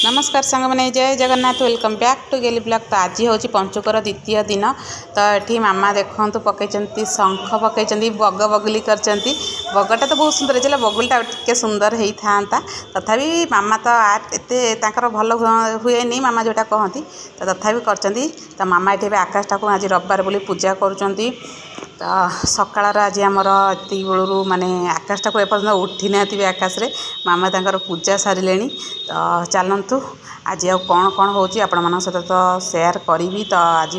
नमस्कार सांग मैंने जय जगन्नाथ वेलकम बैक टू गेली ब्लॉग। तो आज हूँ पंचुकर द्वितीय दिन। तो ये मामा देखु पकई शंख पकई बग बगुली कर बगटा तो बहुत सुंदर है बगुलटा टे सुंदर होता तथापि मामा तो एत भल हुए नहीं मामा जोटा कहती तो तथापि कर मामा ये आकाश टाक आज रविवार बोली पूजा करुँच। तो सकाळ आज आमर एति बेलू माने आकाश टाक एपर्तन उठी ना आकाश रे मामा तांकर पूजा सारे। तो चलतु आज कौन कौन हो सहित तो सेयार करी। तो आज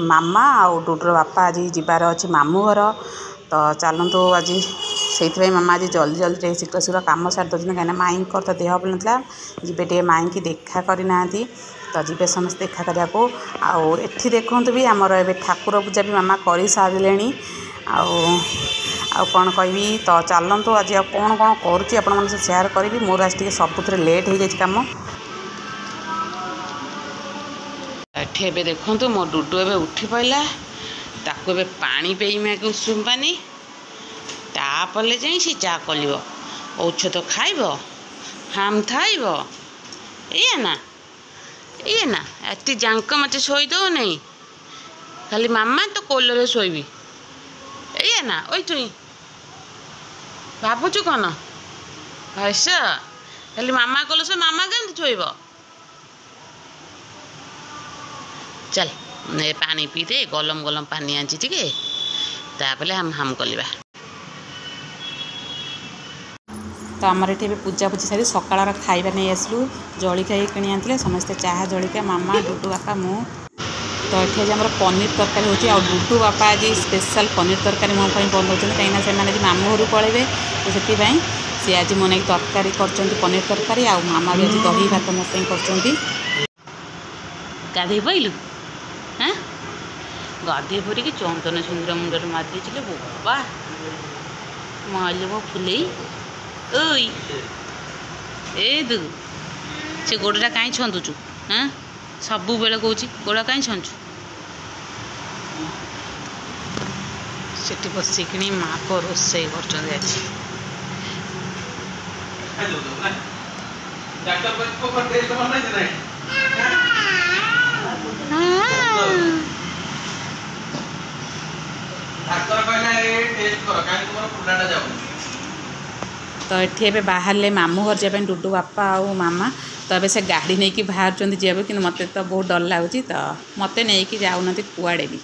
मामा आ डुडुर बापा आज जीवार अच्छी मामू घर। तो चलतु आज से मामा आज जल्दी जल्दी शीघ्र शीघ्र कम सारी दौरान कहीं माई तो देह भल ना जी माई की देखा करना तो जी समस्त देखा करने को आठी देखु भी आमर ए ठाकुर पूजा भी मामा कर सारे। कौन कहि तो चलतु आज कौन कौन करुँच आपण सेयार करी। मोर आज सबुथ लेट हो जाए कम। एठे देखु मो डुडू ए उठी पड़ा ताको ए पानी पेइमा उषुम पानी तापले जाई सी चा कल औषध खाइब हाम थाइब ये ना एति जांक मत शोई दो नहीं खाली मामा तो कोल शोबी ये ना ओई तुई भावुचु कौन भैस खाली मामा कल से मामा के शोब चल पानी पी दे गलम गलम पानी आँची टे तापले हम हम कलिबा। तो आमर ये पूजा पूजी सारी सकाळ खाइबा नहीं आसलु जलिका किणी आनते समस्ते चाह जलिका मामा डुडू बापा मु। तो ये आम पनीर तरकारी होची आ डुडू बापा आज स्पेशल पनीर तरकारी मो बनाऊँ कहीं से मामू घर पलैबे तो से सी आज मो नहीं तरकारी कर पनीर तरकारी आ मामा भी आज दही भात मो कर गाधे पैलु हाँ गाधे पड़ी चंदन सुंदर मुंडर मारिदे बोबा मारे मो फुले ओई ए दु से गोड़ा कहीं छंदुचु हाँ सबु बेले कौच गोड़ा कहीं छंचु सेठी बसिक माँ को रोसे कर तो ये बाहर मामू घर जाए डुडू बापा और मामा तो ये से गाड़ी नहीं कि बाहर जाए कि मत तो बहुत डर लगुच तो मत नहीं कि जाऊना कुआड़े भी।